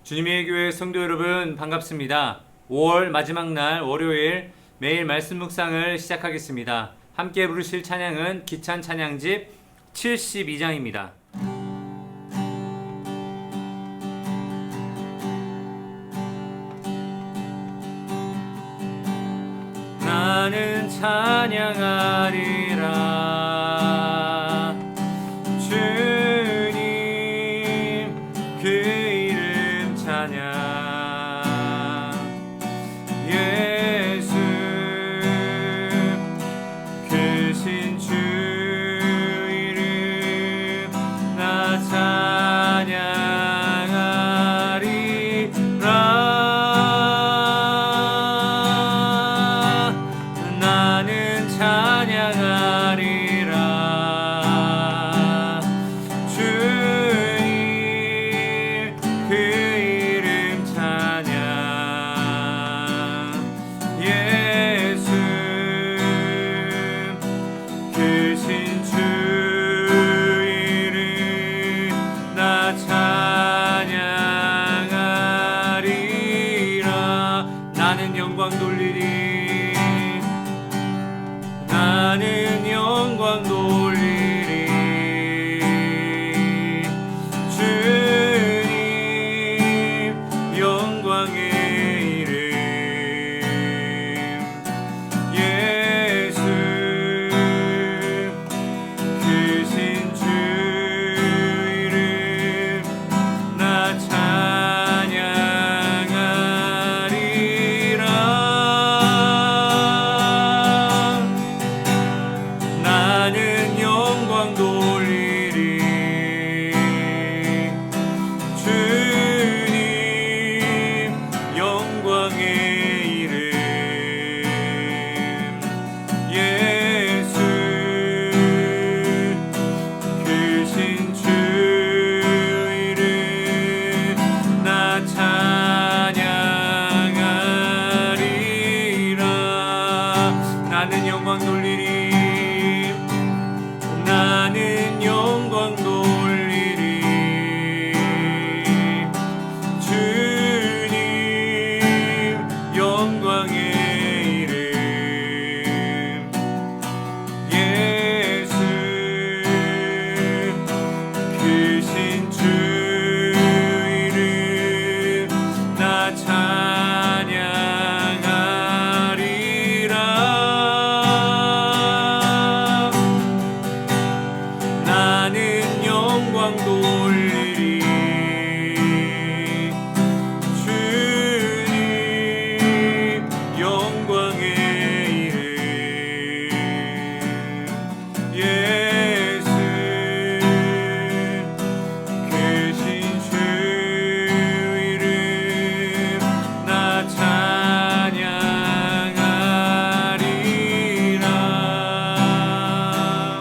주님의 교회 성도 여러분 반갑습니다. 5월 마지막 날 월요일 매일 말씀 묵상을 시작하겠습니다. 함께 부르실 찬양은 기찬 찬양집 72장입니다. 나는 찬양하리라 주님 그 이름 찬양 예수 크신 주 이름 나 찬양하리라 나는 찬양하리라 주님 그 이름 찬양 예수 크신 주 이름 나 찬양하리라 나는 영광 돌리리 나는 영광 돌리리 주님 영광의 이름 예수 크신 주 이름 나 찬양하리라 나는 영광 돌리리 주님 영광의 이름 예수 크신 주 이름 나 찬양하리라 나는 영광 돌리리 나는 영광 돌리리 주님 영광의 이름 예수 크신 주 이름 나 찬양하리라 나는 영광 돌리리 주님 영광의 이름 예수 크신 주 이름 나 찬양하리라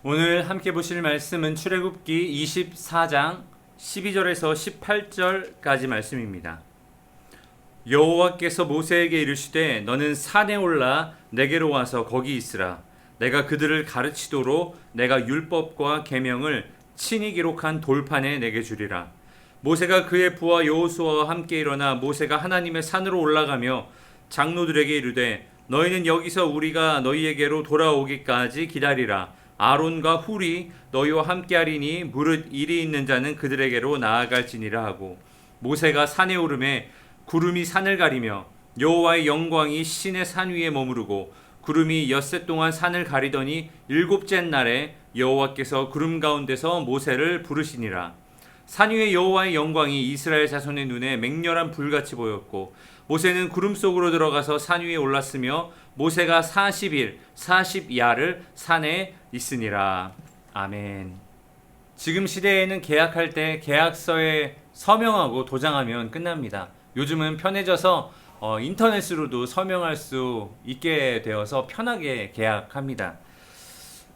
오늘 함께 보실 말씀은 출애굽기 24장 12절에서 18절까지 말씀입니다. 여호와께서 모세에게 이르시되 너는 산에 올라 내게로 와서 거기 있으라. 내가 그들을 가르치도록 내가 율법과 계명을 친히 기록한 돌판에 내게 주리라. 모세가 그의 부하 여호수아와 함께 일어나 모세가 하나님의 산으로 올라가며 장로들에게 이르되 너희는 여기서 우리가 너희에게로 돌아오기까지 기다리라. 아론과 훌이 너희와 함께하리니 무릇 일이 있는 자는 그들에게로 나아갈지니라 하고 모세가 산에 오르매 구름이 산을 가리며 여호와의 영광이 신의 산 위에 머무르고 구름이 엿새 동안 산을 가리더니 일곱째 날에 여호와께서 구름 가운데서 모세를 부르시니라. 산 위에 여호와의 영광이 이스라엘 자손의 눈에 맹렬한 불같이 보였고 모세는 구름 속으로 들어가서 산 위에 올랐으며 모세가 40일 40야를 산에 있으니라. 아멘. 지금 시대에는 계약할 때 계약서에 서명하고 도장하면 끝납니다. 요즘은 편해져서 인터넷으로도 서명할 수 있게 되어서 편하게 계약합니다.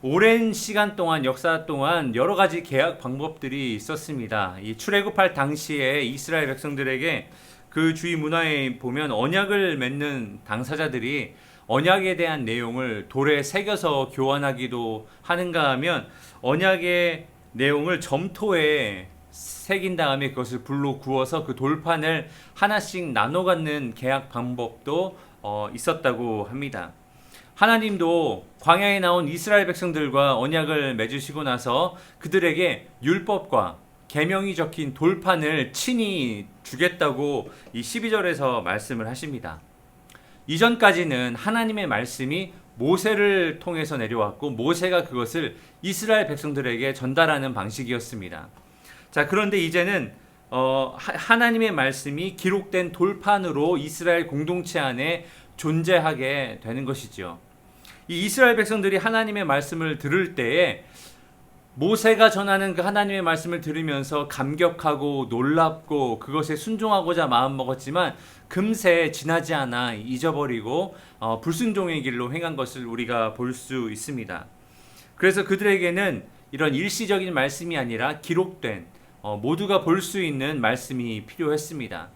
오랜 시간 동안 역사 동안 여러 가지 계약 방법들이 있었습니다. 이 출애굽할 당시에 이스라엘 백성들에게 그 주의 문화에 보면 언약을 맺는 당사자들이 언약에 대한 내용을 돌에 새겨서 교환하기도 하는가 하면 언약의 내용을 점토에 새긴 다음에 그것을 불로 구워서 그 돌판을 하나씩 나눠 갖는 계약 방법도 있었다고 합니다. 하나님도 광야에 나온 이스라엘 백성들과 언약을 맺으시고 나서 그들에게 율법과 계명이 적힌 돌판을 친히 주겠다고 이 12절에서 말씀을 하십니다. 이전까지는 하나님의 말씀이 모세를 통해서 내려왔고 모세가 그것을 이스라엘 백성들에게 전달하는 방식이었습니다. 자, 그런데 이제는 하나님의 말씀이 기록된 돌판으로 이스라엘 공동체 안에 존재하게 되는 것이죠. 이 이스라엘 백성들이 하나님의 말씀을 들을 때에 모세가 전하는 그 하나님의 말씀을 들으면서 감격하고 놀랍고 그것에 순종하고자 마음먹었지만 금세 지나지 않아 잊어버리고 불순종의 길로 행한 것을 우리가 볼 수 있습니다. 그래서 그들에게는 이런 일시적인 말씀이 아니라 기록된 모두가 볼 수 있는 말씀이 필요했습니다.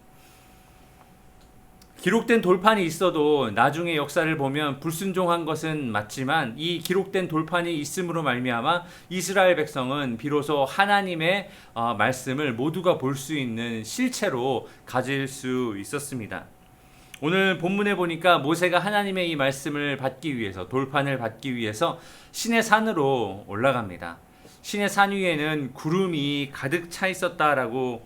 기록된 돌판이 있어도 나중에 역사를 보면 불순종한 것은 맞지만 이 기록된 돌판이 있음으로 말미암아 이스라엘 백성은 비로소 하나님의 말씀을 모두가 볼 수 있는 실체로 가질 수 있었습니다. 오늘 본문에 보니까 모세가 하나님의 이 말씀을 받기 위해서 돌판을 받기 위해서 시내 산으로 올라갑니다. 시내 산 위에는 구름이 가득 차 있었다라고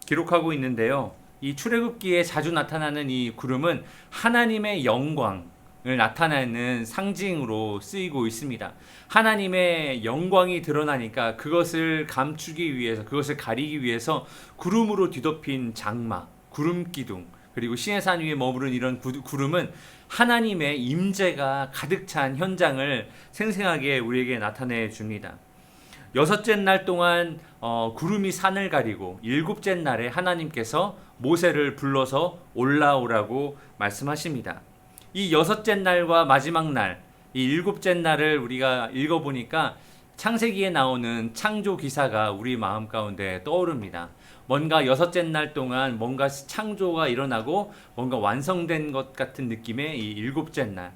기록하고 있는데요. 이 출애굽기에 자주 나타나는 이 구름은 하나님의 영광을 나타내는 상징으로 쓰이고 있습니다. 하나님의 영광이 드러나니까 그것을 감추기 위해서, 그것을 가리기 위해서 구름으로 뒤덮인 장막, 구름 기둥, 그리고 시내산 위에 머무른 이런 구름은 하나님의 임재가 가득 찬 현장을 생생하게 우리에게 나타내 줍니다. 6째 날 동안 구름이 산을 가리고 7째 날에 하나님께서 모세를 불러서 올라오라고 말씀하십니다. 이 6째 날과 마지막 날, 이 7째 날을 우리가 읽어보니까 창세기에 나오는 창조 기사가 우리 마음 가운데 떠오릅니다. 뭔가 6째 날 동안 뭔가 창조가 일어나고 뭔가 완성된 것 같은 느낌의 이 7째 날.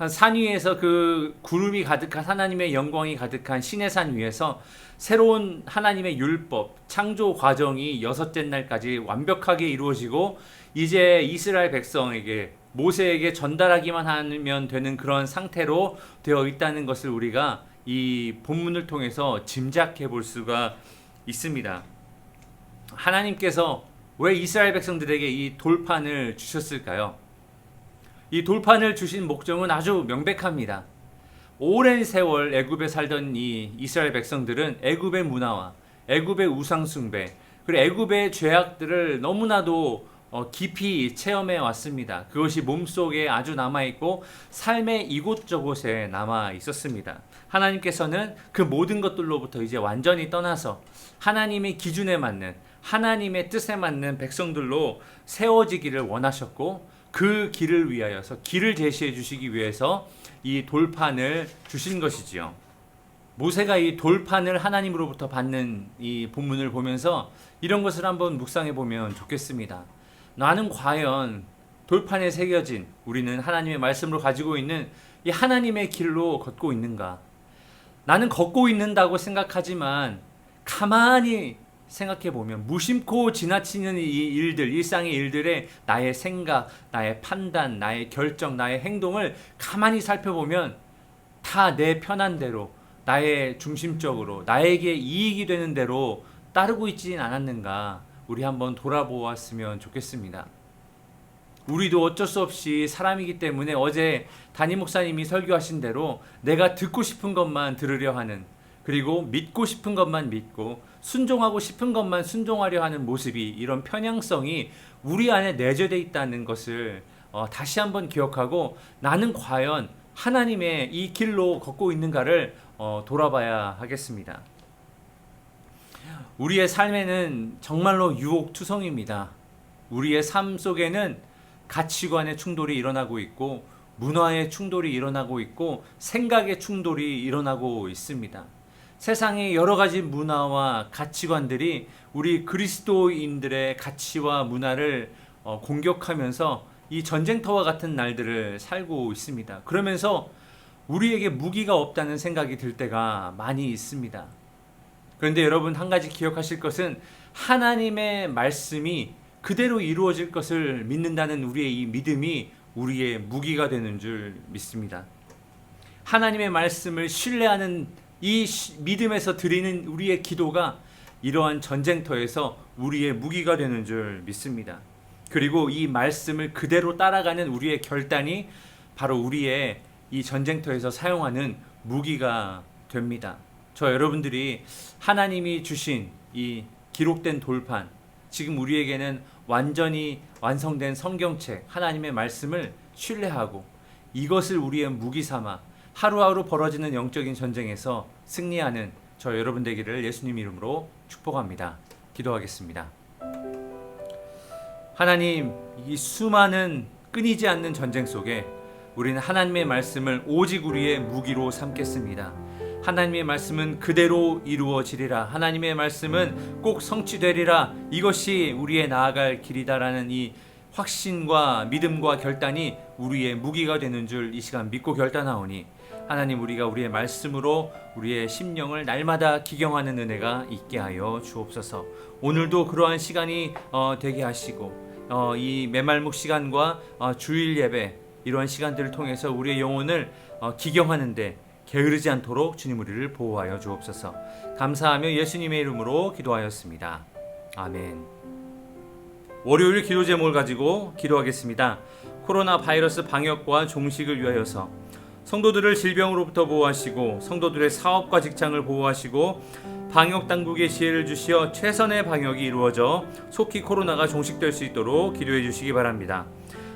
산 위에서 그 구름이 가득한 하나님의 영광이 가득한 시내산 위에서 새로운 하나님의 율법, 창조 과정이 6째 날까지 완벽하게 이루어지고 이제 이스라엘 백성에게 모세에게 전달하기만 하면 되는 그런 상태로 되어 있다는 것을 우리가 이 본문을 통해서 짐작해 볼 수가 있습니다. 하나님께서 왜 이스라엘 백성들에게 이 돌판을 주셨을까요? 이 돌판을 주신 목적은 아주 명백합니다. 오랜 세월 애굽에 살던 이 이스라엘 백성들은 애굽의 문화와 애굽의 우상 숭배 그리고 애굽의 죄악들을 너무나도 깊이 체험해 왔습니다. 그것이 몸속에 아주 남아있고 삶의 이곳저곳에 남아 있었습니다. 하나님께서는 그 모든 것들로부터 이제 완전히 떠나서 하나님의 기준에 맞는 하나님의 뜻에 맞는 백성들로 세워지기를 원하셨고 그 길을 위하여서 길을 제시해 주시기 위해서 이 돌판을 주신 것이지요. 모세가 이 돌판을 하나님으로부터 받는 이 본문을 보면서 이런 것을 한번 묵상해 보면 좋겠습니다. 나는 과연 돌판에 새겨진 우리는 하나님의 말씀으로 가지고 있는 이 하나님의 길로 걷고 있는가? 나는 걷고 있는다고 생각하지만 가만히 생각해 보면 무심코 지나치는 이 일들, 일상의 일들에 나의 생각, 나의 판단, 나의 결정, 나의 행동을 가만히 살펴보면 다 내 편한 대로, 나의 중심적으로, 나에게 이익이 되는 대로 따르고 있지는 않았는가? 우리 한번 돌아보았으면 좋겠습니다. 우리도 어쩔 수 없이 사람이기 때문에 어제 담임 목사님이 설교하신 대로 내가 듣고 싶은 것만 들으려 하는, 그리고 믿고 싶은 것만 믿고 순종하고 싶은 것만 순종하려 하는 모습이, 이런 편향성이 우리 안에 내재되어 있다는 것을 다시 한번 기억하고 나는 과연 하나님의 이 길로 걷고 있는가를 돌아봐야 하겠습니다. 우리의 삶에는 정말로 유혹투성입니다. 우리의 삶 속에는 가치관의 충돌이 일어나고 있고 문화의 충돌이 일어나고 있고 생각의 충돌이 일어나고 있습니다. 세상의 여러 가지 문화와 가치관들이 우리 그리스도인들의 가치와 문화를 공격하면서 이 전쟁터와 같은 날들을 살고 있습니다. 그러면서 우리에게 무기가 없다는 생각이 들 때가 많이 있습니다. 그런데 여러분 한 가지 기억하실 것은 하나님의 말씀이 그대로 이루어질 것을 믿는다는 우리의 이 믿음이 우리의 무기가 되는 줄 믿습니다. 하나님의 말씀을 신뢰하는 이 믿음에서 드리는 우리의 기도가 이러한 전쟁터에서 우리의 무기가 되는 줄 믿습니다. 그리고 이 말씀을 그대로 따라가는 우리의 결단이 바로 우리의 이 전쟁터에서 사용하는 무기가 됩니다. 저 여러분들이 하나님이 주신 이 기록된 돌판, 지금 우리에게는 완전히 완성된 성경책, 하나님의 말씀을 신뢰하고 이것을 우리의 무기 삼아 하루하루 벌어지는 영적인 전쟁에서 승리하는 저 여러분 되기를 예수님 이름으로 축복합니다. 기도하겠습니다. 하나님, 이 수많은 끊이지 않는 전쟁 속에 우리는 하나님의 말씀을 오직 우리의 무기로 삼겠습니다. 하나님의 말씀은 그대로 이루어지리라. 하나님의 말씀은 꼭 성취되리라. 이것이 우리의 나아갈 길이다라는 이 확신과 믿음과 결단이 우리의 무기가 되는 줄 이 시간 믿고 결단하오니 하나님, 우리가 우리의 말씀으로 우리의 심령을 날마다 기경하는 은혜가 있게 하여 주옵소서. 오늘도 그러한 시간이 되게 하시고 이 메말묵 시간과 주일 예배 이러한 시간들을 통해서 우리의 영혼을 기경하는데 게으르지 않도록 주님 우리를 보호하여 주옵소서. 감사하며 예수님의 이름으로 기도하였습니다. 아멘. 월요일 기도 제목을 가지고 기도하겠습니다. 코로나 바이러스 방역과 종식을 위하여서 성도들을 질병으로부터 보호하시고 성도들의 사업과 직장을 보호하시고 방역 당국의 지혜를 주시어 최선의 방역이 이루어져 속히 코로나가 종식될 수 있도록 기도해 주시기 바랍니다.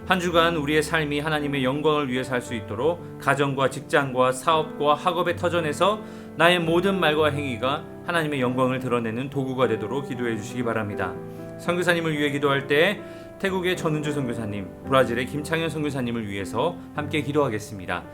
한 주간 우리의 삶이 하나님의 영광을 위해 살 수 있도록 가정과 직장과 사업과 학업의 터전에서 나의 모든 말과 행위가 하나님의 영광을 드러내는 도구가 되도록 기도해 주시기 바랍니다. 선교사님을 위해 기도할 때 태국의 전은주 선교사님, 브라질의 김창현 선교사님을 위해서 함께 기도하겠습니다.